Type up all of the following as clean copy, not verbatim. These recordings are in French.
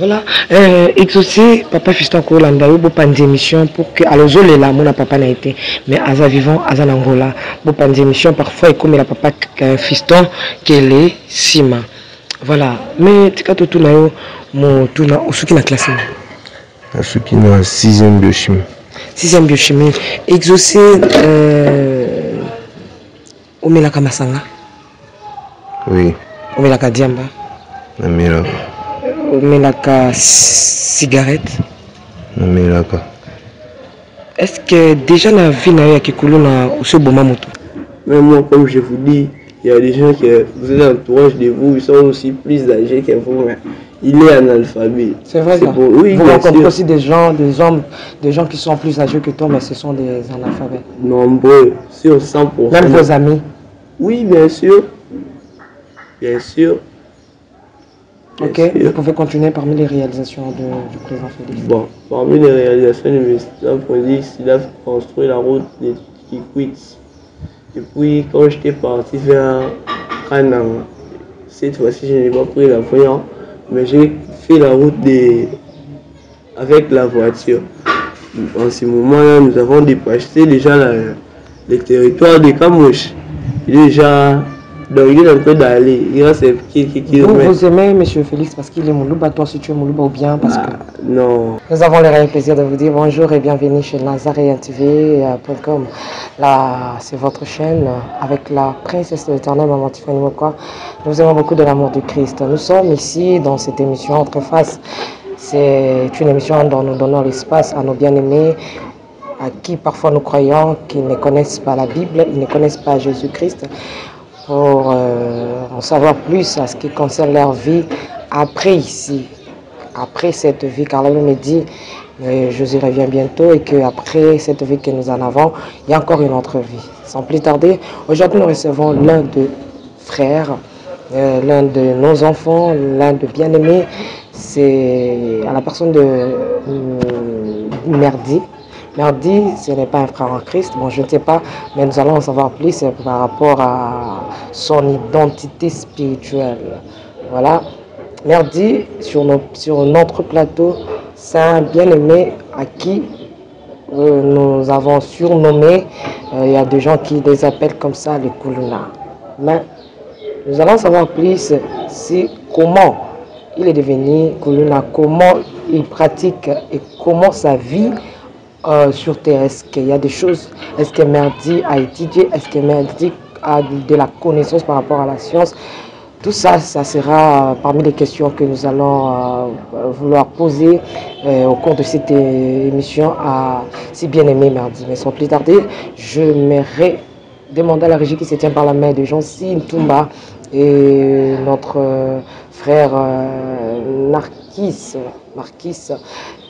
Voilà, exaucé, papa fiston Kolanda, il y a une émission pour que, alors je l'ai là, mon papa n'a été, mais Aza vivant, Aza Nangola, il y a une émission parfois, comme la papa fiston, qu'elle est Sima. Voilà, mais tu as tout là, mon tout là, où est-ce la classe? Ce qui est en 6e biochimie. 6e biochimie, exaucé, au Melaka Masanga? Oui. Au Melaka Diamba? Melaka. Melaka cigarette. Melaka. Est-ce que déjà la vie n'a eu à na ce bon moment? Même moi, comme je vous dis, il y a des gens qui vous êtes entourage de vous, ils sont aussi plus âgés que vous. Il est analphabète. C'est vrai ça. Bon. Oui, vous rencontrez aussi des gens, des gens qui sont plus âgés que toi, mais ce sont des analphabètes. Nombreux, sur 100%. Même vos amis? Oui, bien sûr. Bien sûr. Ok, vous pouvez continuer parmi les réalisations du président Félix. Bon, parmi les réalisations du président Félix, il a construit la route de Kikwit. Et puis, quand j'étais parti vers Kanang, cette fois-ci, je n'ai pas pris l'avion, mais j'ai fait la route avec la voiture. En ce moment-là, nous avons dépassé déjà le territoire de Kamouche. Déjà. Donc il est en train d'aller. Il reste vous aimez M. Félix parce qu'il est Moulouba, toi si tu es Moulouba ou bien parce que... Non. Nous avons le réel plaisir de vous dire bonjour et bienvenue chez Nazaréentv.com. Là, c'est votre chaîne avec la princesse de l'éternel, Maman Tiffany Mokwa. Nous aimons beaucoup de l'amour du Christ. Nous sommes ici dans cette émission Entre Faces. C'est une émission dont nous donnons l'espace à nos bien-aimés, à qui parfois nous croyons qu'ils ne connaissent pas la Bible, ils ne connaissent pas Jésus-Christ, pour en savoir plus à ce qui concerne leur vie après ici, après cette vie, car la Bible me dit Jésus revient bientôt et qu'après cette vie que nous en avons, il y a encore une autre vie. Sans plus tarder, aujourd'hui nous recevons l'un de frères, l'un de nos enfants, l'un de bien-aimés, c'est à la personne de Merdi. Merdi, ce n'est pas un frère en Christ, bon je ne sais pas, mais nous allons en savoir plus par rapport à son identité spirituelle. Voilà, Merdi, sur notre plateau, c'est un bien-aimé à qui nous avons surnommé, il y a des gens qui les appellent comme ça, les Kuluna. Mais nous allons savoir plus comment il est devenu Kuluna, comment il pratique et comment sa vie sur Terre. Est-ce qu'il y a des choses, est-ce que Merdi a étudié, est-ce que Merdi a de la connaissance par rapport à la science? Tout ça, ça sera parmi les questions que nous allons vouloir poser au cours de cette émission à si bien-aimé Merdi. Mais sans plus tarder, je m'aimerais demander à la régie qui se tient par la main de Jean-Cy Ntumba et notre frère Marquis,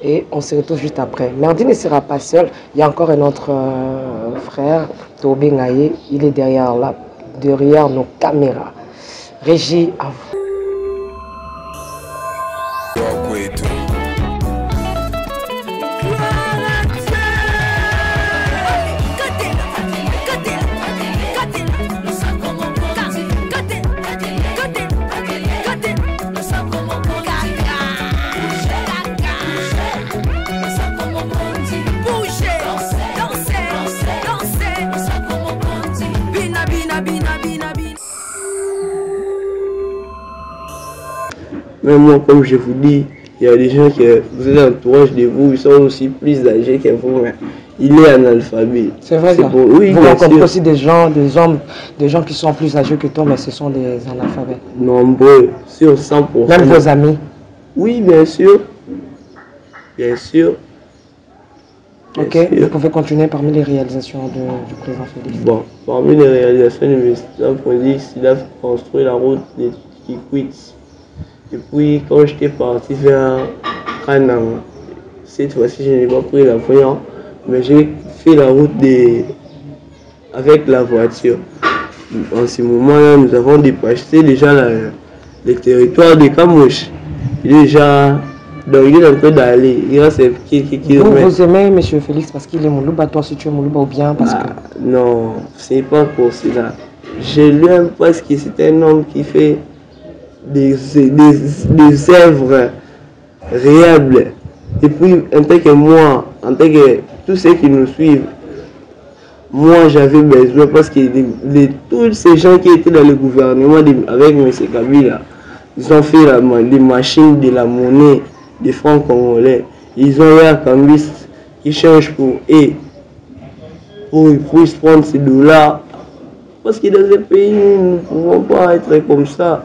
et on se retrouve juste après. Merdi ne sera pas seul, il y a encore un autre frère, Tobé Ngaye, il est derrière nos caméras. Régie, à vous. Même moi, comme je vous dis, il y a des gens qui vous êtes entourage de vous, ils sont aussi plus âgés que vous. Il est analphabète. C'est vrai ça. Bon. Oui, vous rencontrez aussi des gens qui sont plus âgés que toi, mais ce sont des analphabètes. Nombreux, sur 100%. Même vos amis? Oui, bien sûr. Bien sûr. Ok, vous pouvez continuer parmi les réalisations du président Félix. Bon, parmi les réalisations du président Félix, il a construit la route de Kikwit. Et puis, quand j'étais parti vers Kanang, cette fois-ci, je n'ai pas pris l'avion, mais j'ai fait la route avec la voiture. En ce moment-là, nous avons dépassé déjà le territoire de Kamouche. Déjà, donc il est en train d'aller. Il reste quelques kilomètres. Vous aimez M. Félix parce qu'il est Moulouba, toi si tu es Moulouba ou bien parce que... Non, c'est pas pour cela. Je l'aime parce que c'est un homme qui fait des œuvres réel. Et puis, en tant que moi, en tant que tous ceux qui nous suivent, moi j'avais besoin parce que tous ces gens qui étaient dans le gouvernement avec M. Kabila, ils ont fait les machines de la monnaie des francs congolais. Ils ont eu un cambiste qui change pour eux, pour qu'ils puissent prendre ces dollars. Parce que dans ce pays, nous ne pouvons pas être comme ça.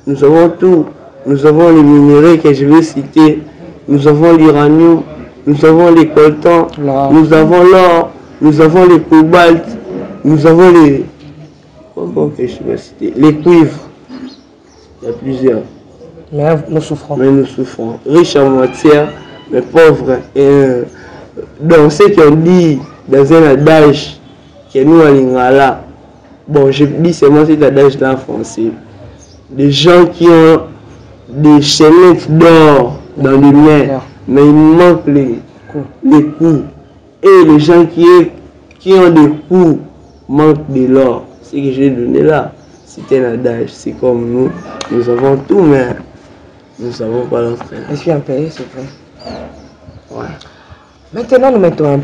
Nous avons tout. Nous avons les minéraux que je vais citer. Nous avons l'uranium. Nous avons les coltans. Nous avons l'or. Nous avons les cobalt. Nous avons les... Comment que je vais citer? Les cuivres. Il y a plusieurs. Mais nous souffrons. Mais nous souffrons. Riches en matière, mais pauvres. Donc, ceux qui ont dit dans un adage que nous, en Lingala, bon, je dis seulement cet adage-là en français. Des gens qui ont des chaînettes d'or dans les mains, mais il manque les coups. Et les gens qui ont des coups manquent de l'or. Ce que j'ai donné là, c'est un adage. C'est comme nous avons tout, mais nous savons pas l'autre. Je suis un pays, s'il vous plaît. Ouais. Maintenant, nous mettons nous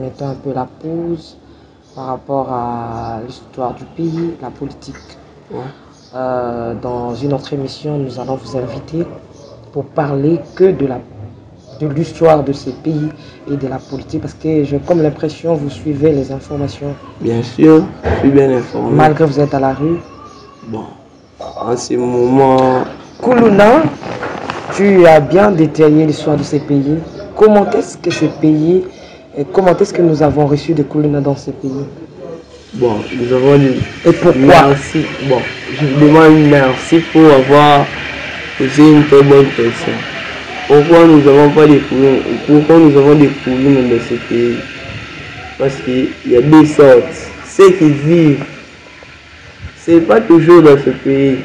mettons un peu la pause par rapport à l'histoire du pays, la politique. Ouais. Dans une autre émission, nous allons vous inviter pour parler que de l'histoire de ces pays et de la politique, parce que j'ai comme l'impression que vous suivez les informations. Bien sûr, je suis bien informé. Malgré que vous êtes à la rue. Bon, en ce moment... Kuluna, tu as bien détaillé l'histoire de ces pays. Comment est-ce que ces pays, comment est-ce que nous avons reçu des Kuluna dans ces pays? Bon, nous avons dit... Et pourquoi? Merci. Bon, je vous demande merci pour avoir posé une très bonne question. Pourquoi nous n'avons pas des Kuluna? Pourquoi nous avons des Kuluna dans ce pays? Parce qu'il y a deux sortes. Ceux qui vivent, c'est pas toujours dans ce pays.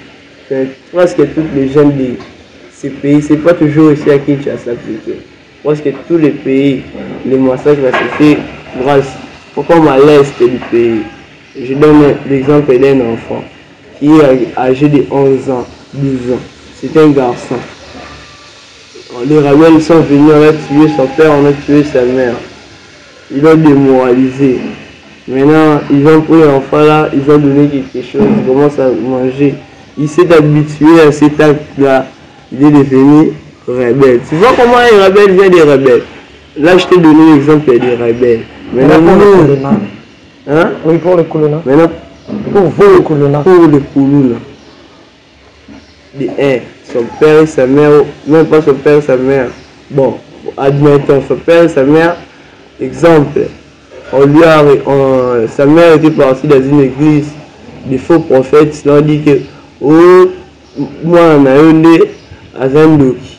Parce que tous les jeunes de ce pays, c'est pas toujours ici à Kinshasa plutôt. Parce que tous les pays, les massacres se fait grâce comme à l'est du pays. Je donne l'exemple d'un enfant qui est âgé de 11 ans, 12 ans. C'est un garçon. Les rebelles sont venus, on a tué son père, on a tué sa mère. Ils l'ont démoralisé. Maintenant, ils ont pris l'enfant là, ils ont donné quelque chose, il commence à manger. Il s'est habitué à cet acte-là. Il est devenu rebelle. Tu vois comment un rebelle vient des rebelles? Là, je t'ai donné l'exemple des rebelles. Maintenant, pour le Kuluna. Hein? Oui, pour le Kuluna. Maintenant, pour le Kuluna. Pour le Kuluna. Son père et sa mère, même pas son père et sa mère. Bon, admettons, son père et sa mère, exemple, sa mère était partie dans une église, des faux prophètes, ils ont dit que, oh, moi, on a eu à Zandoki.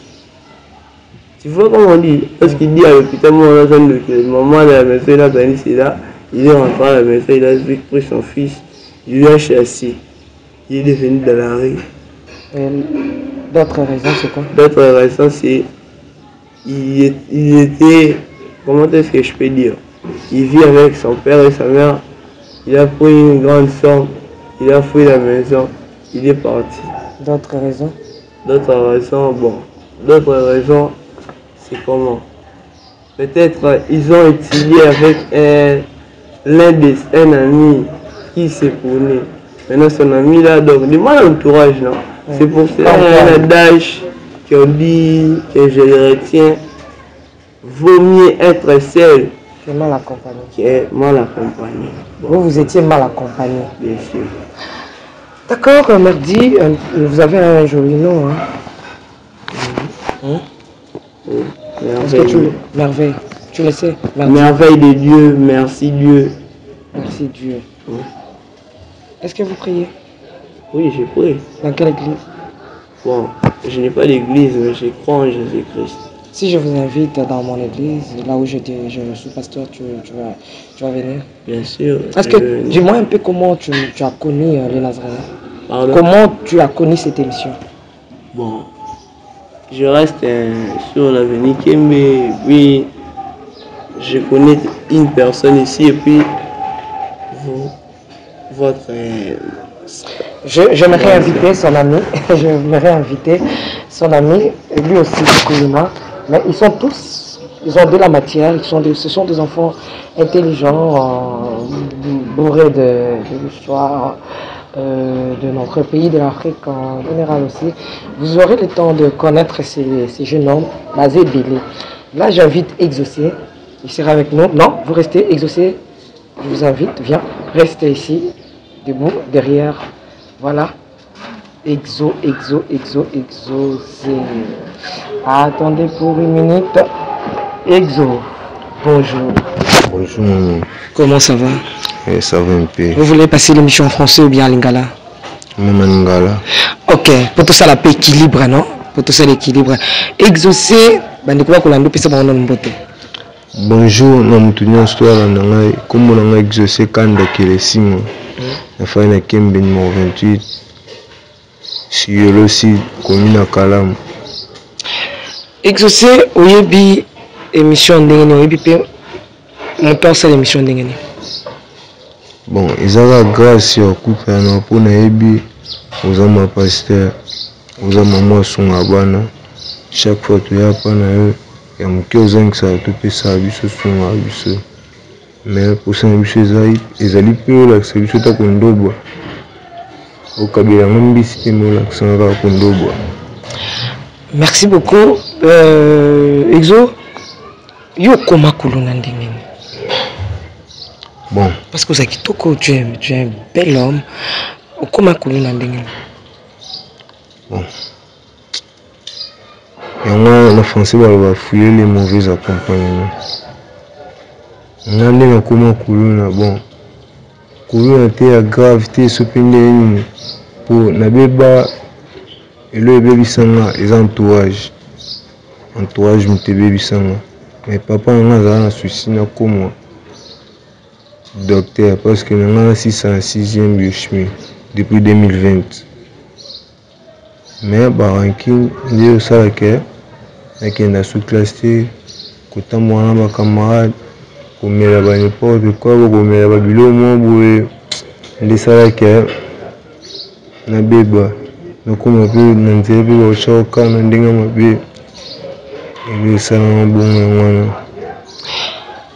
Tu vois comment on dit? Parce qu'il dit à l'hôpital, moi, on a Zandoki. Maman de la maison, il a gagné là. Il est rentré à la maison, il a pris son fils, il lui a chassé. Il est devenu dans la rue. D'autres raisons, c'est quoi? D'autres raisons, c'est il était, comment est-ce que je peux dire? Il vit avec son père et sa mère. Il a pris une grande somme, il a fui la maison, il est parti. D'autres raisons? D'autres raisons, bon. D'autres raisons, c'est comment? Peut-être ils ont étudié avec un ami qui s'est connu. Maintenant son ami là, donc du mal entourage, non? Ouais. C'est pour cela qu'il y a un adage qui ont dit que je le retiens. Vaut mieux être seul que mal accompagné. Mal accompagné. Bon. Vous étiez mal accompagné. Bien sûr. D'accord, merci. Vous avez un joli nom, hein? Oui. Merveille. Tu le sais? Merveille de Dieu, merci Dieu. Merci Dieu. Oui. Est-ce que vous priez? Oui, je prie. Dans quelle église? Bon, je n'ai pas d'église, mais je crois en Jésus-Christ. Si je vous invite dans mon église, là où je suis pasteur, tu vas venir? Bien sûr. Est-ce que, dis-moi un peu comment tu as connu les Nazaréens? Pardon? Comment tu as connu cette émission? Bon, je reste sur l'avenue Kembe, puis je connais une personne ici, et puis j'aimerais inviter son ami, j'aimerais inviter son ami, et lui aussi du Kuluna. Mais ils sont tous, ils ont de la matière, ce sont des enfants intelligents, bourrés de l'histoire de notre pays, de l'Afrique en général aussi. Vous aurez le temps de connaître ces jeunes hommes basés Bélé. Là, j'invite Exaucé, il sera avec nous. Non, vous restez, Exaucé, je vous invite, viens, restez ici, debout, derrière, voilà. Exaucé. Attendez pour une minute. Exo, bonjour. Bonjour maman. Comment ça va? Ça va un peu. Vous voulez passer l'émission en français ou bien en lingala? Même en lingala. Ok, pour tout ça, la paix équilibre, non? Pour tout ça, l'équilibre. Exaucé, bonjour, Namutunian Histoire Nangai, comme on a exaucé Kanda Kilesimo, la fin de Kemben 28, si je le suis, commune à Kalam. Exaucé, oyebi émission d'engeni, oyebi pe montant ça l'émission d'engeni. Bon, ils ont grâce au couple pour naebi, aux hommes pasteur, aux hommes moi sont à Bana. Chaque fois tu as pas nae, et mon cœur zeng ça tout peut ça biso sont à biso. Mais pour ça biso ils allaient plus là, c'est biso ta kondobo. Au Kabila mambi c'était mon accent là kondobo. Merci beaucoup, Exo. Yo koma kuluna ndengeni. Bon. Parce que tu es un bel homme. Comment kuluna ndengeni? Bon. Et moi, le français va fouiller les mauvais accompagnements. On a dit comment kuluna bon. Kuluna était à gravité sopende pour nabeba et le bébé sanga les entourage me bébé sanga. Mais papa on a un souci na comme docteur parce que on a 606e biochimie depuis 2020. Mais baranking ndio ça que nakenda sous classé kota mwana ba camarade komela ba n'importe quoi komela ba bilomo boye ndi ça que na beba na kuma pe na nzebe ba choka na ndinga mabe et ça na bon mwana.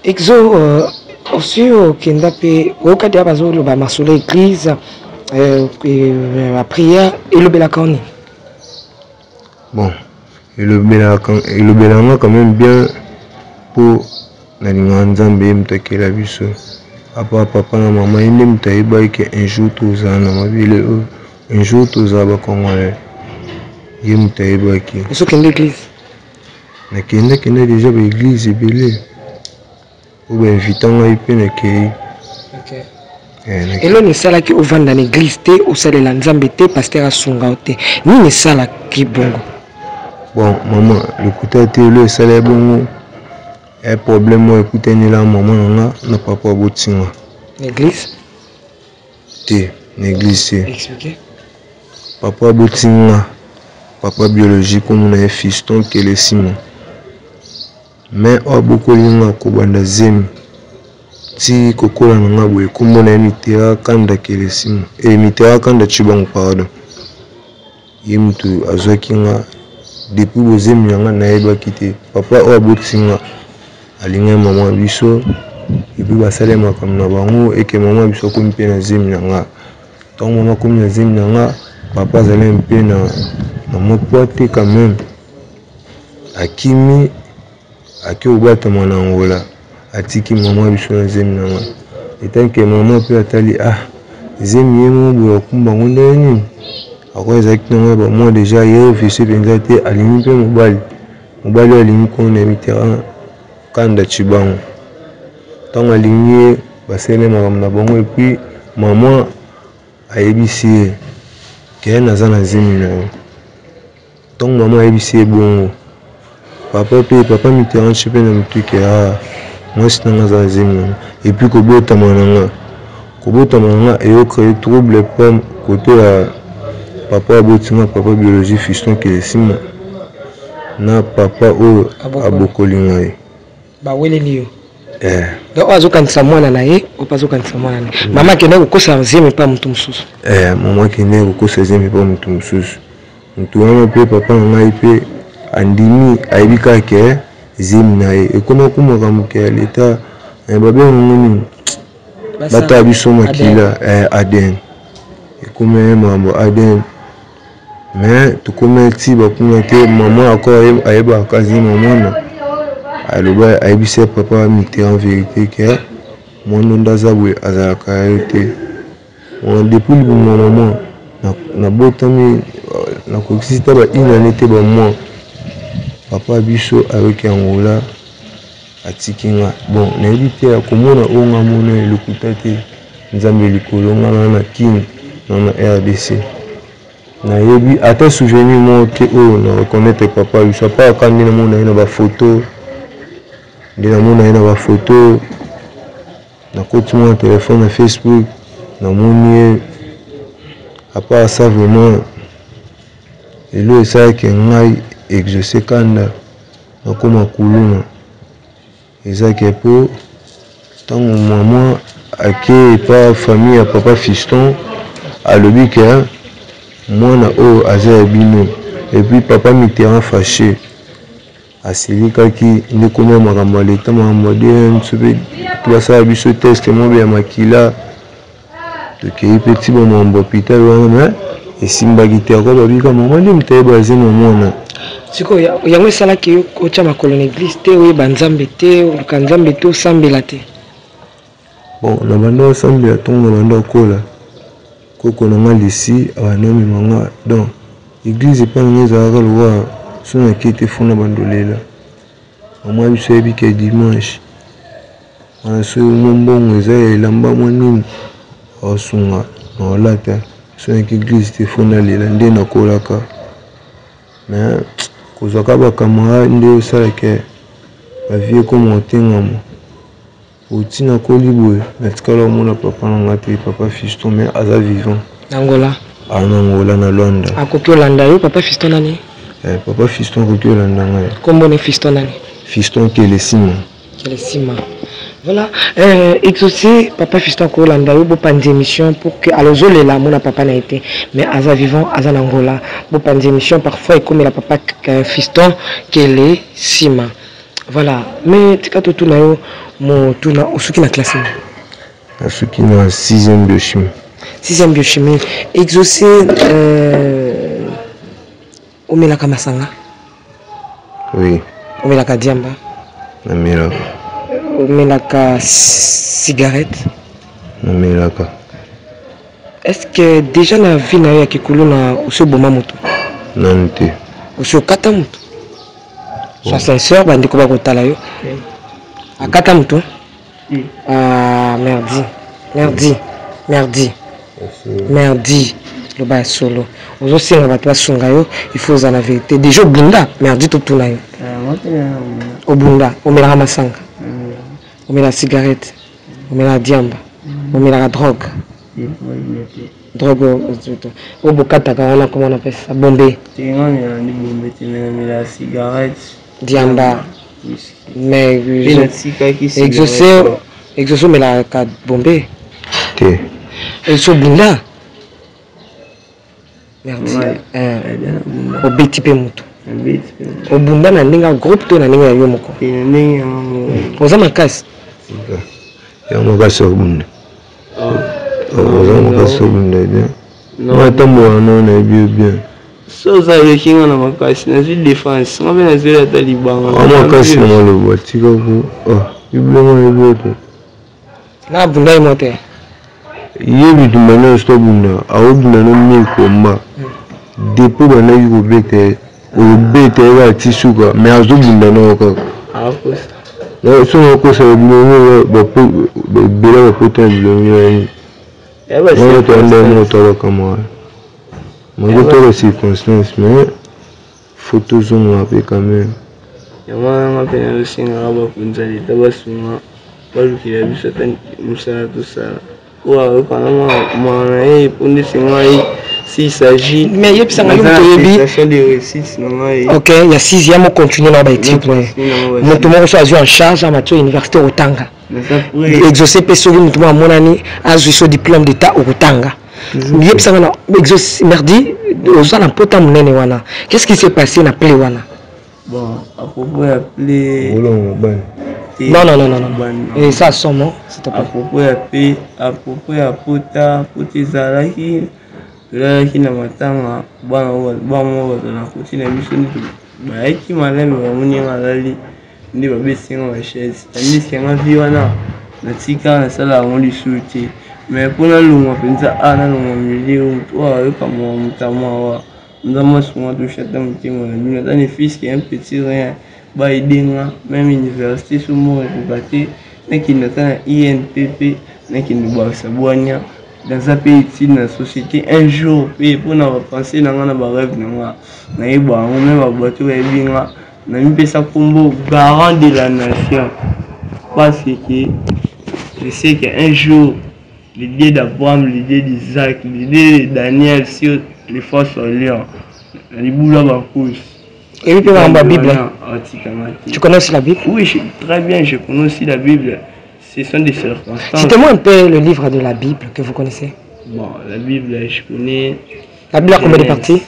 Exo aussi au kenda pe au kadi abazolo ba masolo église la prière et le belakoni. Bon, et le belanga quand même bien pour la nzambe mtake la biso. Papa na maman il mtaiba que un jour tous na mabile un jour tous aba congolais. Il mtaiba ki. Est-ce que l'église? Na kenda déjà ba église belé. Ou ben invitant à ipe na kei. OK. Et là, nous sommes qui au vent dans l'église, au sein de l'ensemble, pasteur à Sungaote. Nous sommes qui bongo. Bon, maman, le côté télé, ça l'est bon. Un problème, moi, écoutez, là, maman, on n'a pas botinga. L'église? L'église. Expliquez. Papa botinga, papa biologique, comme on a un fiston qui est le Simon. Mais on a beaucoup de gens qui ont zemi. Si kokola nanga boye kombo na mitera kanda kelesimo mitera kanda chibango pardon ye mutu azwaki nga depuis bozemi yanga nayebaki te papa oyo abotisi nga alinga mama biso epi basale makambo na bango eke mama biso akomi mpe na zemi na nga ntango mama akomi na zemi na nga papa azali mpe na mopwa te quand même akimi aki obatama na ngola atiki maman biso na zemi na nga etant que maman pe atali zemi ye mo kumba ngonde nini akoya ezalaki nango ba moi déjà ye réfléchi mpenza te alingi mpe mobali alingi kona mitera kanda chibango ntango alingi ye basele makambo na bango epuis maman ayebisi ye ke naza na zemi na ye ntango maman ayebisi ye bongo papa mitera nche mpe na mitu ke moi c'est dans la zone et puis kobotama nanga et au créer trouble pomme côté papa abotinga papa biologie fiston que sima na papa o abokolinga ba weleli donc azokanisa mwana na ye opazokanisa mwana na mama kende kokosa zemi pa mutu mususu mama kende kokosa zemi pa mutu mususu mutu wana mpe papa na ngai mpe andimi ayebi kaka zemi na ye ekoma kumaka moke ya leta babengango nini bato ya biso makila aden ekoma makambo aden mais tokoma ti bakuna te mama akor ayebaka zi mamona aloba ayebisa papa Mitterrand vérité ke mwana ndo aza boye azalaka yo te depuis libuma mama nabotami nakokisi ta bainane te bamwa papa biso ayoki Angola atiki nga bon nayebi te akomona oyo nga mona elokuta te nzambe likolo nga na kini na RDC nayebi ata souvenir moko te oyo na reconnaître papa biso apa aka nde namona ye na bafoto nakoti mwa telefone na Facebook namoni ye apa ça vraiment elo esalaki ngai exaucé kanda nakoma kuluna ezaki mpo ntango mama ake epa famille ya papa Fiston alobi ke mwana oyo aza ya bino epuis papa Mitterrand fâché asilikaki nde komia makambo ya leta makambo ya DN so mpe basala biso teste mobe ya makila tokei mpe ti bamakambo hôpital wana me esimbaki te ako babika mama nde mutayeba aze mamona sikoyo yango esalaki otya makolo na église te oyeba nzambe te oluka nzambe te osambela te bon na banda osambela ntongo na banda okola koko na nga lesi abanda omemanga donc église epa nanga ezalaka lowa so nake te fona bandolela mama biso yebika dimanche wana so mombongo eza ya elamba mwa nini aosunga na olata so nake église te fona lela nde nakolaka mais kozwaka bacamarade nde osalaka bavie ekoma otengama otina koli boye natikala omona papa na nga te papa Fiston mais aza vivant Angola Angola na Luanda akoki olanda yo papa Fiston nani papa Fiston akoki olanda ngai kombo ne Fiston nani Fiston Kelesima voilà exaucé papa Fiston ko olanda yo bopanzi émission pour que alozolela mona papa na été mais aza vivant aza na Angola bopanzi émission parfois ekomela papa Fiston Kelesima voilà mais tika totuna yo motuna osuki na classe nasuki na 6e biochimie 6e biochimie exaucé omelaka masanga oui omelaka diamba namelaka omelaka cigarette namelaka est-ce que déjà na vie na yo ya kikulu na osoboma moto nani te osokata moto sa sincère bandeko bakotala yo akata moto merdi loba ya solo ozosenga bato basunga yo il faut oza na vérité déjà obunda merdi totuna yo obunda omelaka masanga omelaka cigarette omelaka diamba omelaka drogue oyo bokataka wana komona mpesa bombe diamba mais exaucé omelaka bombe te esobunda merci obeti mpe moto obunda na ndenge ya groupe to na ndenge ya yo moko oza makasi ya makasi obunda oza makasi obunda bien matambola no na yebi bien so ozalaki nga na makasi nazwi défense nga mpe nazweli ata libanga makasi na maloba tika ko iblema yebi te na bunda ye mo te yebi tumba nyonso tobunda aobunda no mie komba depo bandaki kobeta ye obeta ye bati suka mais azobunda nao kaka so nakosa bilongi ebela bapota ya bilongi na ye wana toanda moto abakamara mango toka circonstance mais faut tozonga mpe quand même yango nanga mpe nazosengaka bakonzi ya leta basunga balukila biso ata mosala tosala oyo ayokana mwana na ye epondisi ngai s'il s'agit mais yebisanga yo moto oyebi de réussite na ngai ok ya 6e ocontinue na baétude moto moko so azwi en charge amati oyo université okotanga exaucé mpe soki moto moko amonani azwi so diplôme d'état okotanga yebisanga na exaucé merdi Qu'est-ce qui s'est passé dans Play Wana? Bon, à propos de Play. Non. Et ça, son nom, s'il te plaît. À propos de Play, à propos de Pota, Potizalaki, Zalaki na matanga, bon, na côté na mission de qui m'a l'air ndi babesinga ma chaise tandis que nga vi wana na tika na sala on li souti mais pour la lunga penza ana no milieu toi yoka mo mutama wa ndama suma to chata mutima na bina tani fils qui est un petit rien ba idenga même université sous mo ko na kinata na INPP na kinduba sabwanya dans un pays ici dans la société un jour et pour na penser na nga na ba rêve na yeba on même ba bato ya binga na mpesa combo garant de la nation parce que je sais qu'un jour l'idée d'Abraham, l'idée d'Isaac, l'idée de Daniel sur les forces au lion, les boules à ma course. Et puis dans la Bible, tu connais aussi la Bible? Oui, très bien, je connais aussi la Bible. Ce sont des circonstances. Citez-moi un peu le livre de la Bible que vous connaissez. Bon, la Bible, je connais. La Bible a combien de parties?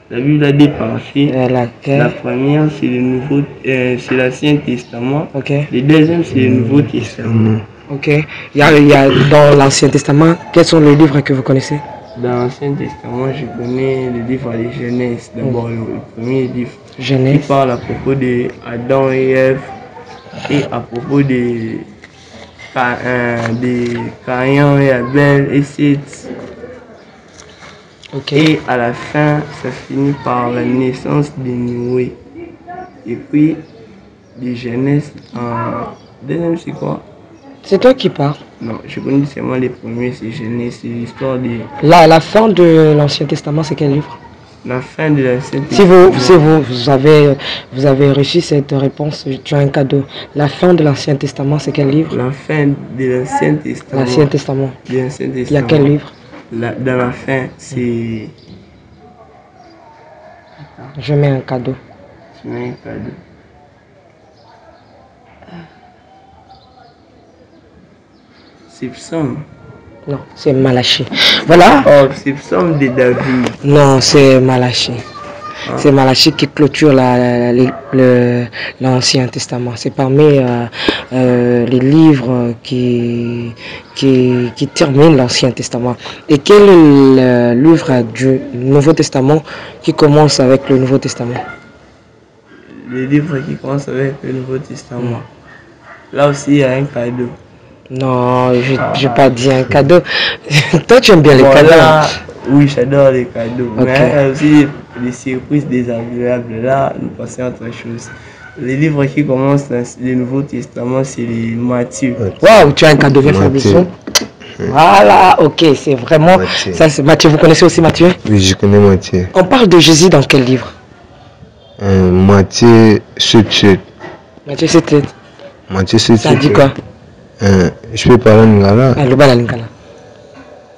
La Bible a des parties. La première, c'est le Nouveau, c'est l'Ancien Testament. Okay. Le deuxième, c'est le Nouveau Testament. Ok. Il y a dans l'Ancien Testament, quels sont les livres que vous connaissez? Dans l'Ancien Testament, je connais le livre de Genèse. D'abord, le premier livre. Genèse. Qui parle à propos de Adam et Ève et à propos de Caïn et Abel et Seth. Okay. Et à la fin, ça finit par la naissance de Noé. Et puis, de Genèse en deuxième, c'est quoi? C'est toi qui parles? Non, je connais seulement les premiers, c'est Genèse, c'est l'histoire de... La fin de l'Ancien Testament, c'est quel livre? La fin de l'Ancien Testament. Si vous avez reçu cette réponse, tu as un cadeau. La fin de l'Ancien Testament, c'est quel livre? La fin de l'Ancien Testament. L'Ancien Testament. Il y a quel livre? Dans la fin, c'est... Je mets un cadeau. Je mets un cadeau. C'est Psaume. Non, c'est Malachie. Voilà. Oh, c'est Psaume de David. Non, c'est Malachie. Ah. C'est Malachie qui clôture l'Ancien Testament. C'est parmi les livres qui terminent l'Ancien Testament. Et quel est le livre du Nouveau Testament qui commence avec le Nouveau Testament? Le livre qui commence avec le Nouveau Testament. Là aussi, il y a un cadeau. Non, je n'ai pas dit un cadeau. Toi, tu aimes bien les cadeaux. Là, oui, j'adore les cadeaux. Okay. Mais il y a aussi des surprises désagréables. Là, nous passons à autre chose. Les livres qui commencent dans le Nouveau Testament, c'est les Matthieu. Waouh, tu as un cadeau, viens faire bisous. Voilà, ok, c'est vraiment... Matthieu. Ça, c'est Matthieu. Vous connaissez aussi Matthieu? Oui, je connais Matthieu. On parle de Jésus dans quel livre? Matthieu 7. Matthieu 7. Matthieu 7. Ça dit quoi? Je peux parler en lingala.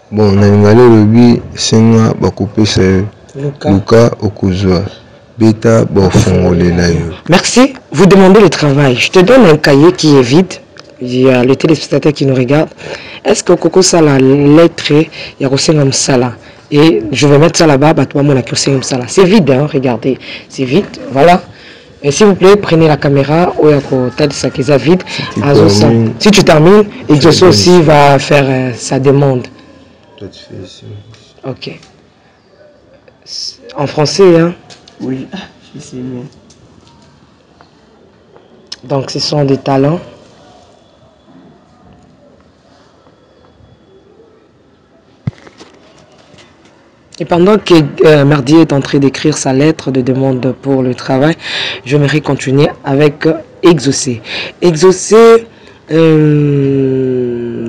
Bon, en lingala, le senga bakoupe c'est Luka Okuzwa. Beta Bofongolela. Merci. Vous demandez le travail. Je te donne un cahier qui est vide. Il y a le téléspectateur qui nous regarde. Est-ce que Koko Sala lettre il y a Rosengam Sala? Et je vais mettre ça là-bas. C'est vide, hein, regardez. C'est vide. Voilà. Et s'il vous plaît, prenez la caméra, vide. Si tu termines, Exaucé aussi va faire sa demande. Toi, tu fais ici. Ok. En français, hein? Oui, je sais bien. Donc, ce sont des talents. Et pendant que Mardi est en train d'écrire sa lettre de demande pour le travail, j'aimerais continuer avec Exaucé. Exaucé,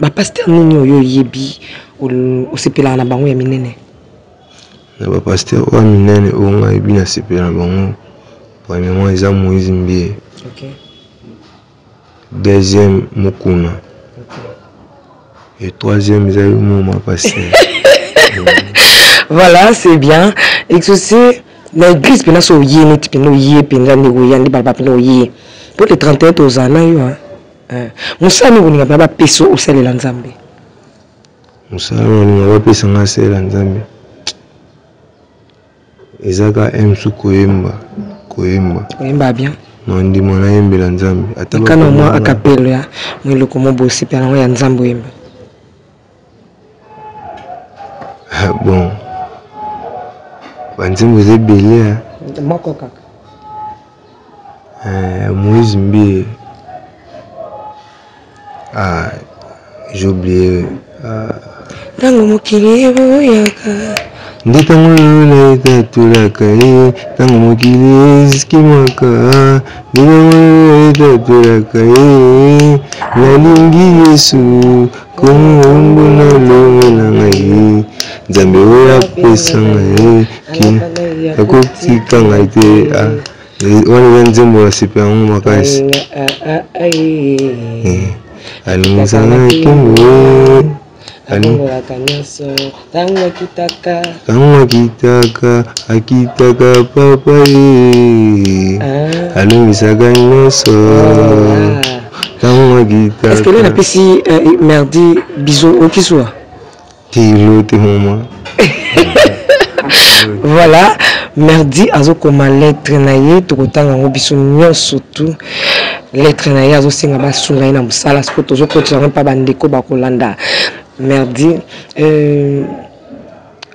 ma pasteur Nino yo yebi au sepela na bango ya minene. Na pasteur wa minene o nga yebi na sepela bango. Premièrement, ils ont Moïse Mbie. OK. Deuxième, Mukuna. Okay. Et troisième, ils ont mon pasteur. Voilà, c'est bien. Exaucé, l'église pena so yé ni pena yé pena ni oyandi baba pena yé. Pour les 31 aux années yo hein. Musani uninga baba peso usele la Nzambe. Musani uninga baba peso ngasele la Nzambe. ezaka emsu koyemba koyemba bien non ndimo na yembela nzambe kana mwa akapelo ya mwiloko mobosi pe na ya nzambe oyemba bon banzembo ezebele moko kaka Moïse Mbie j'ai oublié tango mokili boyaka nde tango lola etatolaka ye tango mokili esikimaka nde tango lola etatolaka ye nalingi Yesu kombo na longo na ngai nzambe oyo apesa ngai akotika ngai te wana eza nzembo basepe yango makasi alimusanga kimbo tango akitaka papa ye alongisaka nyonso tango akitaka. Est-ce que là napesi Merdi bisou okiswa tilo te mama. Voilà, Merdi azokoma lettre na ye tokotanga ngo biso nyonso tout lettre na ye azosenga basunga ye na mosala siko tozokotisa ngo mpa bandeko bakolanda Merdi.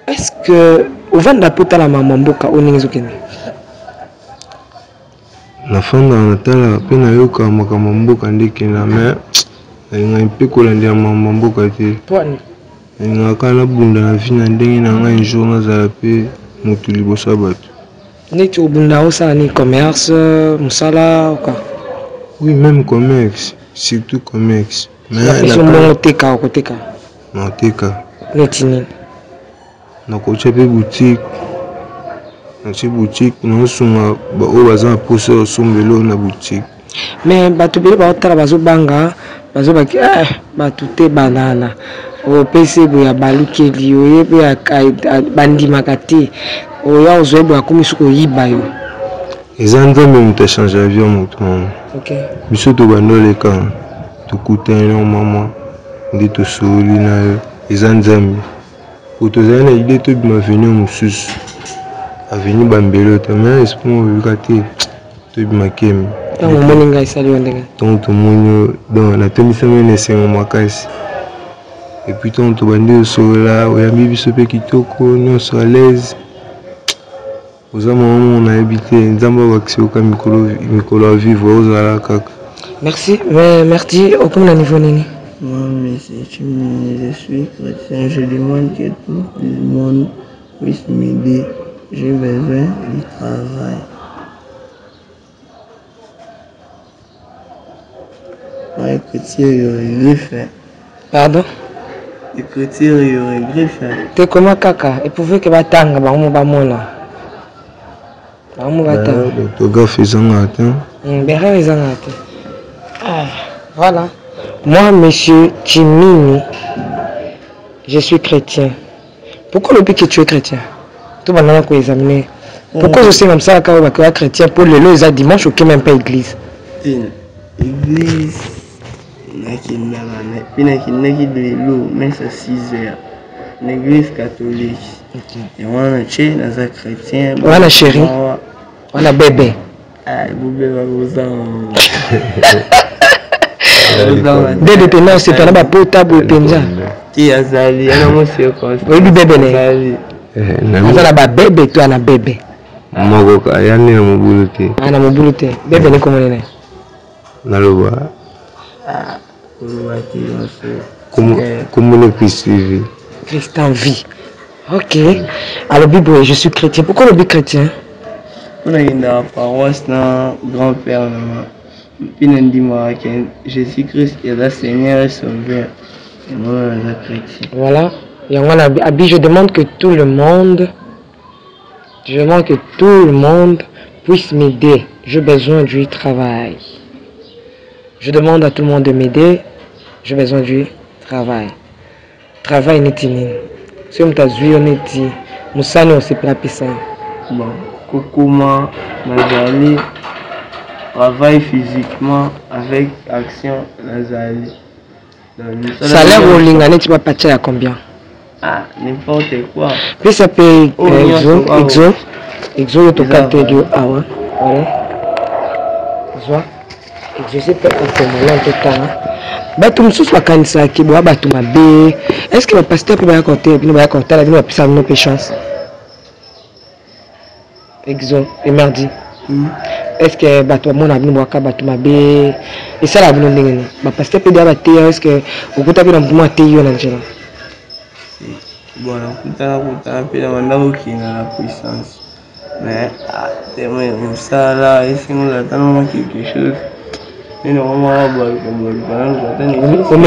Est-ce que ovanda potala mama mboka oningi ezokende nafanda natala mpe nayoka makambo mboka ndekenda me nalinga mpe kolandela mama mboka te nalingaka nabunda na vi na ndenge na ngai jour nazala mpe motu liboso ya bato neti obunda osala ni commerce mosala oka. Oui, même commerce, surtout commerce. Mais on teka okoteka. Non teka. Neti nini? Nakocha pe boutique. Na boutique na sunga ba o baza poser osombelo na boutique. Mais bato bele ba otala bazo banga, bazo baki bato te banana. O pese bo ya balukeli oye pe ya bandima kate. O ya ozoebo akomisuko yiba yo. Eza nzambe muta changer avion moto. OK. Biso to bandoleka tukutana na mama ndi to soli na yo. Eza nzambe. Otozana na idée to bima venir mususu. Avenue Bambelo te mais esprit mo bikate to bima kemi. Tango moninga isali ondenge. Tango to monyo dans la tenisa mene sengo makasi. Et puis tango to bandi sola oyambi biso pe kitoko nyonso à l'aise. Oza maman na habité nzamba wakisi mikolo vivre ozala kaka. Merci, mais merci au comme niveau nini. Moi, mais je suis chrétien, je demande que tout le monde puisse m'aider. J'ai besoin du travail. Ouais, chrétien, il y aurait griffe. Pardon? Les chrétiens, il y aurait griffe. T'es comment kaka? Et pouvez que batanga, bah on va mona. Voilà. Moi, monsieur Chimini, je suis chrétien. Pourquoi le but que tu es chrétien? Tout le monde a examiné. Pourquoi je sais comme ça quand on va chrétien pour le lot, ils dimanche ou même pas église? Église, mais c'est 6 heures. L'église catholique. Et on a chrétien. On a chéri. On a bébé. Bébé va vous en. Bébé pénal, c'est pas potable pénal. Qui a sali, on a monsieur Costa. Oui, bébé. Azala ba bébé, toi na bébé. Moko yani na mobuluté. Ana mobuluté. Bébé ni comment né? Naloba. Comment le Christ vit? Christ en vie. OK. Alors Bible, je suis chrétien. Pourquoi le but chrétien? On a une paroisse na grand-père na Pinandi Marocain. Jésus-Christ est le Seigneur et Sauveur. Et moi, je suis chrétien. Voilà. Je demande que tout le monde puisse m'aider. J'ai besoin du travail. Je demande à tout le monde de m'aider. J'ai besoin du travail. Travail n'est pas. Si on t'a vu, on est dit. Moussani, on s'est pas ça. Bon, Kokuma, Nazali, travail physiquement avec action Nazali. Salaire au Lingane, tu vas partir à combien? Ah, n'importe quoi. Puis ça peut exo tokatedio awa. Voilà. Zwa. Exo peut akomola ntotanga. Bato mosusu bakanisaki boya bato mabe. Est-ce que bapasteur mpe baya côté bino baya kotala bino bapesa bino mpe chance? Exo et mardi. Est-ce que bato bamona bino boyaka bato mabe esala bino ndenge nini? Bapasteur mpe deya bateya est-ce que okuta mpe na motu mo ateyi yo na nzela? Bon, nakutana mpe na banda kokenda na puissance. Mais tellement mosala esengola ata nango quelque chose. Nino omaka baluka lelo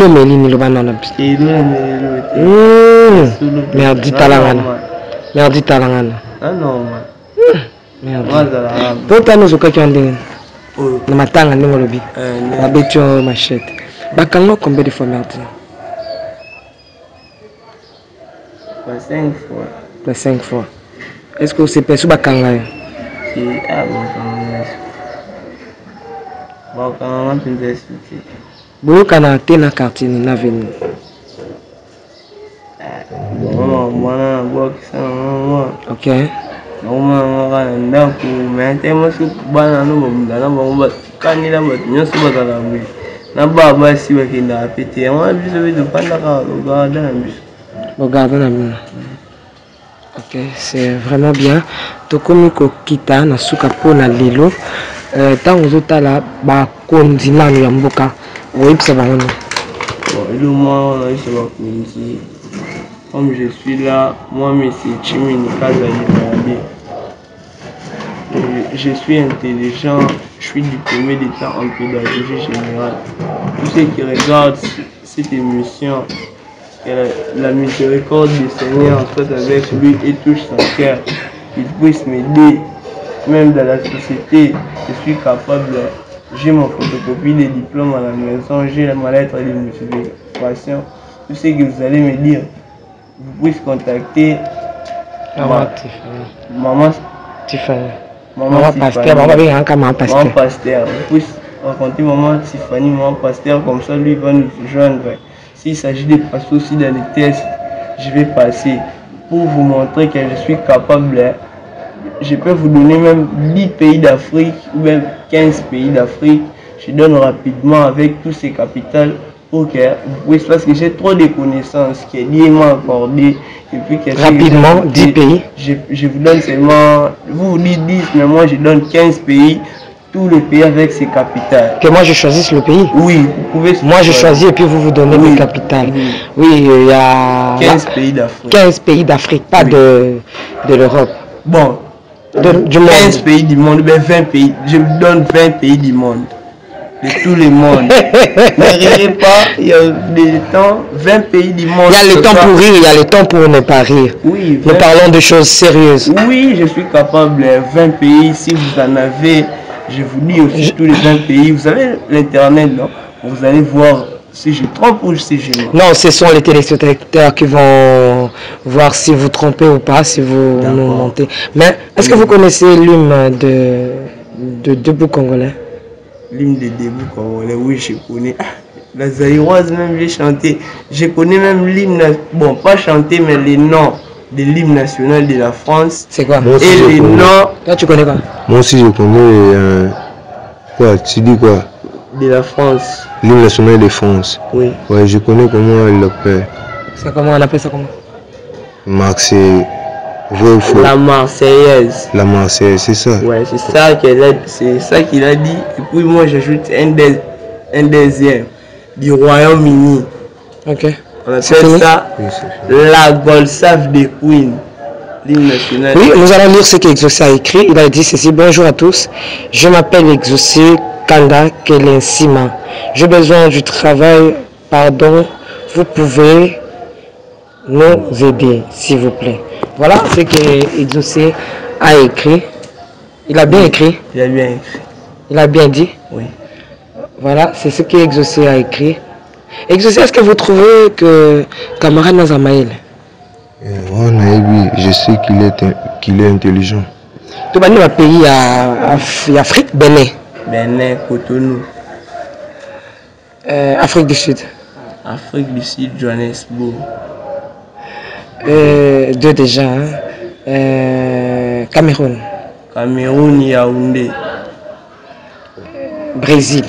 omeli niloba nana merdi talangana po tani ozokaki wa ndenge na matanga ndenge olobi babeti yo machete bakanga combien de fois merdi? Pas 5 fois. Est-ce que c'est perçu bakanga yo? boyokana te na quartier ni na veni? Ok. naomaka na ndako mais te mosu bana no bamudana bango bakanela bato nyonso bazala boye na baa basi bakendaka pe te yango na biso mpe topandaka logarda na biso. Logarda na bino. Ok, c'est vraiment bien. Tokomi kokita na suka po na lelo. Tant ozotala bakonzi nano ya mboka oyebisa bango nini? Elo moi on a eu ce bakonzi. Comme je suis là, moi, M. Chimini Kazali, je suis intelligent, je suis diplômé d'État en pédagogie générale. Tous ceux qui regardent cette émission, que la miséricorde du Seigneur soit avec lui et touche son cœur, qu'il puisse m'aider, même dans la société, je suis capable. J'ai mon photocopie des diplômes à la maison, j'ai ma lettre de motivation. Tout ce que vous allez me dire, vous pouvez contacter maman Tiffany. Maman Pasteur. Vous pouvez rencontrer maman Tiffany, maman Pasteur, comme ça lui va nous joindre. S'il s'agit de passer aussi dans les tests, je vais passer pour vous montrer que je suis capable. Je peux vous donner même 10 pays d'Afrique ou même 15 pays d'Afrique. Je donne rapidement avec tous ces capitales. Ok, oui, parce que j'ai trop de connaissances qui est lié m'a accordé et puis rapidement 10 pays. Je vous donne seulement, vous dites 10, mais moi je donne 15 pays, tous les pays avec ses capitales. Que moi je choisisse le pays? Oui, vous pouvez. Moi je choisis et puis vous donnez les capitales. Oui, il y a 15 pays d'Afrique. 15 pays d'Afrique, pas de l'Europe. Bon, du monde. 15 pays du monde, ben 20 pays. Je vous donne 20 pays du monde. De tous les mondes. Ne riez pas, il y a des temps, 20 pays du monde. Il y a le temps pour rire, il y a le temps pour ne pas rire. Oui, nous parlons de choses sérieuses. Oui, je suis capable. 20 pays, si vous en avez, je vous dis aussi tous les 20 pays. Vous avez l'internet, non? Vous allez voir si je trompe ou si je mens. Non, ce sont les téléspectateurs qui vont voir si vous trompez ou pas, si vous nous montez. Mais est-ce que vous connaissez l'hymne de Debout Congolais? L'hymne de Debout Congolais, oui, je connais. La Zaïroise même, j'ai chanté. Je connais même l'hymne, bon, pas chanté, mais les noms de l'hymne national de la France. C'est quoi? Et les noms. Toi, tu connais quoi? Moi aussi, je connais. Quoi? Tu dis quoi? De la France. L'hymne national de France. Oui. Ouais, je connais comment elle l'appelle. C'est comment on appelle ça comment? Marseille. La Marseillaise. La Marseillaise, c'est ça. Ouais, c'est ça qu'il a dit. Et puis moi j'ajoute un deuxième du Royaume-Uni. Ok. On appelle ça la Golsaf de Queen. L'hymne national. Oui, nous allons lire ce qu'Exaucé a écrit. Il a dit ceci: bonjour à tous. Je m'appelle Exaucé Kanda Kelensima. J'ai besoin du travail. Pardon, vous pouvez nous aider, s'il vous plaît. Voilà ce que Exaucé a écrit. Il a bien écrit. Il a bien écrit. Il a bien dit. Oui. Voilà, c'est ce que Exaucé a écrit. Exaucé, est-ce que vous trouvez que camarade Nazamaël? Je sais qu'il est intelligent. Tu vas nous un pays à Afrique, Bénin. Bénin, Cotonou. Afrique du Sud. Afrique du Sud, Johannesburg. Deux déjà. Hein. Cameroun. Cameroun, Yaoundé. Brésil.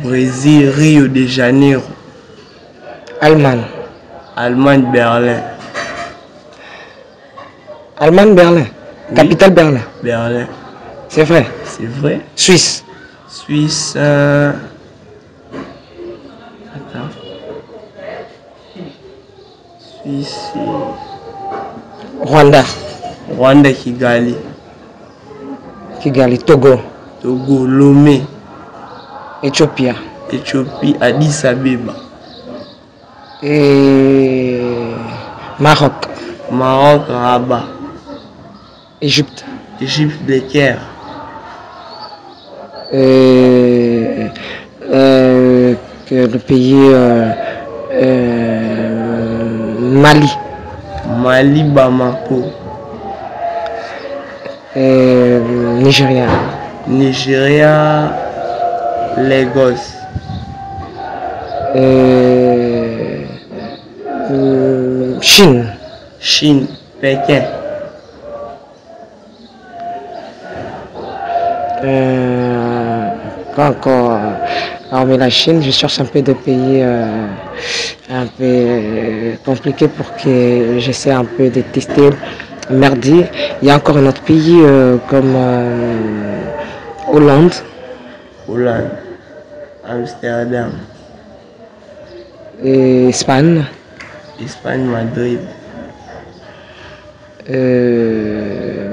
Brésil, Rio de Janeiro. Allemagne. Allemagne, Berlin. Allemagne, Berlin. Oui. Capitale Berlin. Berlin. C'est vrai. C'est vrai. Suisse. Suisse. Attends. Suisse. Rwanda. Rwanda, Kigali. Kigali. Togo. Togo, Lomé. Éthiopie. Éthiopie, Addis Abeba. Et Maroc. Maroc, Rabat. Égypte. Égypte, Le Caire. Le pays Mali. Mali, Bamako. Nigeria. Nigeria, Lagos. Chine. Chine, Pékin. Pas encore. Hormis la Chine, je cherche un peu de pays un peu compliqués pour que j'essaie un peu de tester. Merdi, il y a encore un autre pays comme Hollande. Hollande, Amsterdam. Et Espagne. Espagne, Madrid.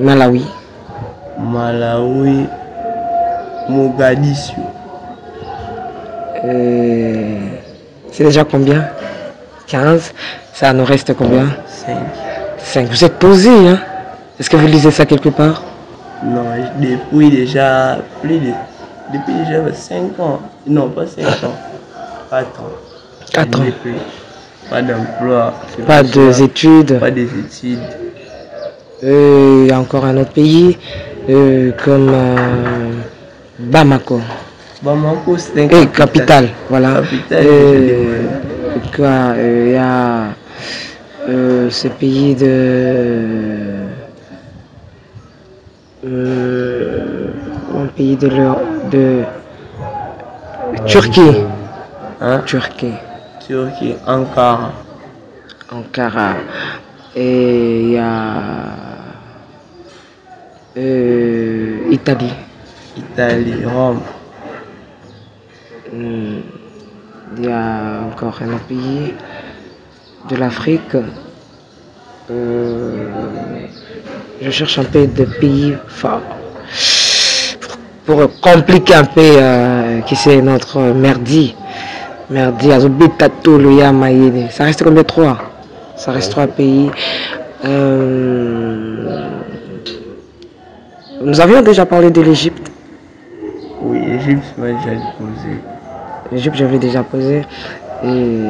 Malawi. Malawi, Mogadiscio. C'est déjà combien? 15. Ça nous reste combien? 5. Vous êtes posé, hein? Est-ce que vous lisez ça quelque part? Non, depuis déjà 5 ans. Non, pas 5 ans. 4 ans. 4 ans. Pas d'emploi. Pas d'études. Pas des études. Il y a encore un autre pays comme Bamako. Bamako, c'est un capitale. Voilà. Il y a ce pays un pays de Turquie. Hein? Turquie, Ankara. Et il y a Italie, Rome. Il y a encore un autre pays de l'Afrique. Je cherche un peu de pays forts pour compliquer un peu qui c'est notre merdi. Ça reste combien? 3. Ça reste 3 pays. Nous avions déjà parlé de l'Égypte. Oui, l'Égypte, moi j'ai posé. L'Égypte, j'avais déjà posé. Et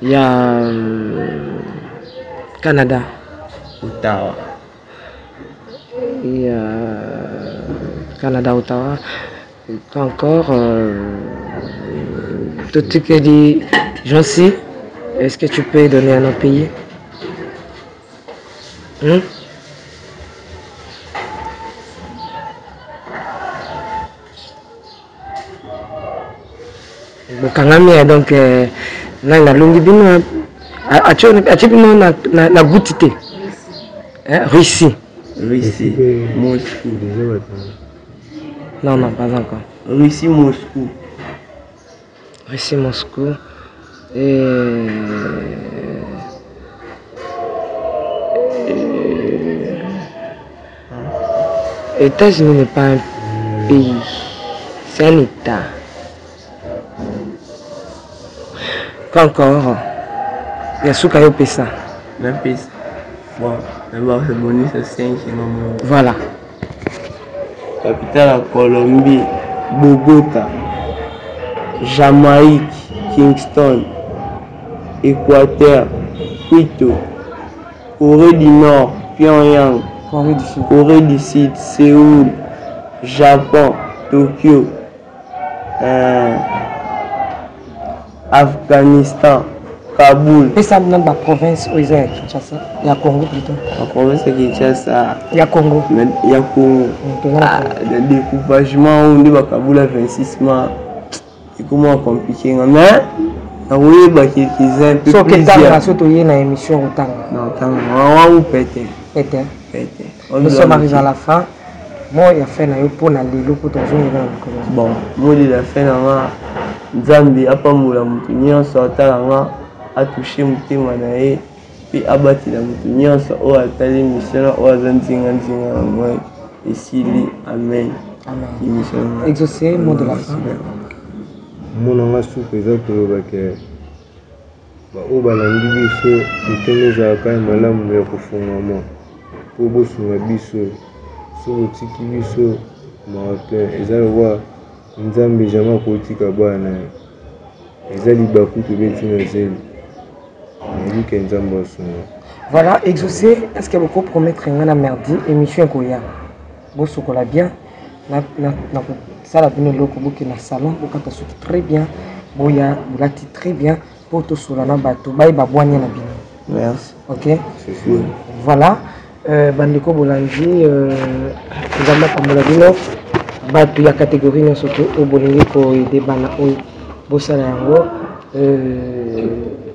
il y a Canada. Ottawa. Et Canada, Ottawa. Et encore tout ce que dit Jancy. Est-ce que tu peux donner un autre pays? Bukangamia donc na longi bino achibino na gutite Russie. Moscou. Non, pas encore. Russie, Moscou. Et États-Unis n'est pas un pays, c'est un État. Encore, il y a Soukayo Pessa. Bon, d'abord c'est bonus à 5. Voilà. Capitale à Colombie, Bogota. Jamaïque, Kingston. Équateur, Quito. Corée du Nord, Pyongyang. Corée du Sud, Séoul. Japon, Tokyo. Afghanistan, Kaboul. Et ça dans la province où ils ont Kinshasa, il y a Congo plutôt. La province de Kinshasa. Il y a Congo. Il y a Congo. Le découpagement où on Kaboul à 26 mois. C'est comment compliqué. Mais oui, quelques-uns. So que t'as surtout une émission autant. Non, on va péter. Péter. Nous sommes arrivés à la fin. Moi, il y a fait un pour la lilo pour ton jour. Bon, moi, il a fait un Nzambi a pas moula mutunyo sortalanga a touché mutema nae puis abati la mutunyo so o atali mission o azanzinga nzinga moi esili amen. Amen. Exaucé mot de la fin. Mon nga soupe eza koloba ke ba o balandi biso mitema ezalaka malamu ya kofungama po bosunga biso so botiki biso matin eza lokola Nzambe jamais kotika bana eza libaku tobeti na zeli nayebi ke Nzambe asunga. Voilà, exaucé, est-ce qu'il y a beaucoup promettre un merdi émission koya bosokola bien na ça la bino loko boki na salon bokata soki très bien boya bolati très bien pour to solana bato bayi babwanya na bino. Merci. OK? C'est sûr. Voilà, bandiko bolangi Nzambe pambola bino bato ya catégorie nyonso to obolingi ko aider bana oyo bosala yango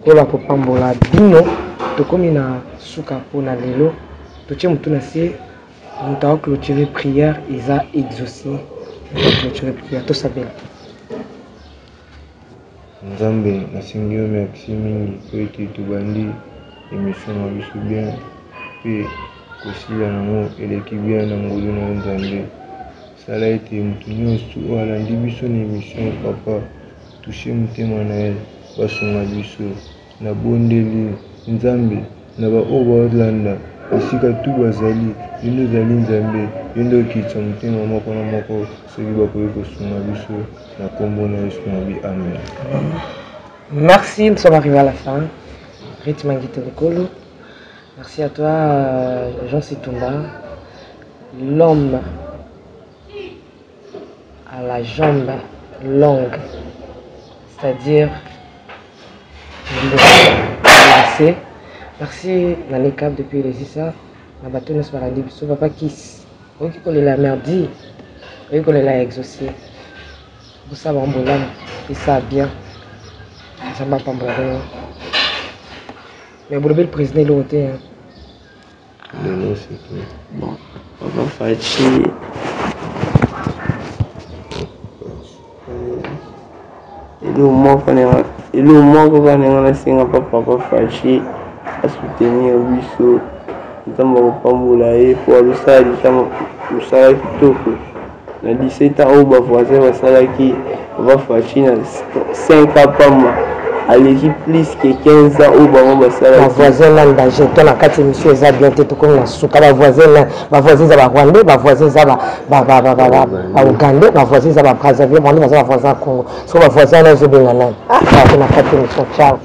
kola kopambola bino tokomi na suka mpona lelo totie motu na se moto akoclôturer prière eza exaucé clôturer prière tosabela. Nzambe nasengi yo merci mingi po ete tobandi émission na biso bien mpe kosila nango eleki bien na ngolu na Nzambe sala ete motu nyonso oyo alandi biso na émission papa touche motema na ye basunga biso na bondeli Nzambe na baoyo baolanda esika tu bazali yo nde ozali Nzambe yo nde okitisa motema moko na moko soki bakoki kosunga biso na kombo na Yesu nabi amen. Merci, nous sommes arrivés à la fin. Rythme Nguite Lekolo. Merci à toi Jean Situmba, l'homme à la jambe longue, c'est-à-dire le merci Nani Cap depuis les Issa, la bateau n'est pas rendu, ce papa Kiss, oui qu'on est la merdie, oui qu'on est la exaucé, vous savez en bolan, et ça bien, ça m'a pas embrasé, mais vous le président de l'hôtel. Lelo c'est tout. Bon, on va faire il nous manque quand on a signé papa Fachi à soutenir Bisso. Nous avons pas moulé pour le salle, nous savons tout. Dans 17 ans, on va voir ça qui va Fachi dans 5 ans. À l'équipe plus que 15 ans, on va voir la voisine là danger. Toi la 4 émissions ils ont bien été tout comme la souka la voisine là, la voisine ça va Rwanda, la voisine ça va Ouganda, la voisine ça va Brazzaville, la voisine Congo. So la voisine là je vais là. Ah, on a 4 émissions. Ciao.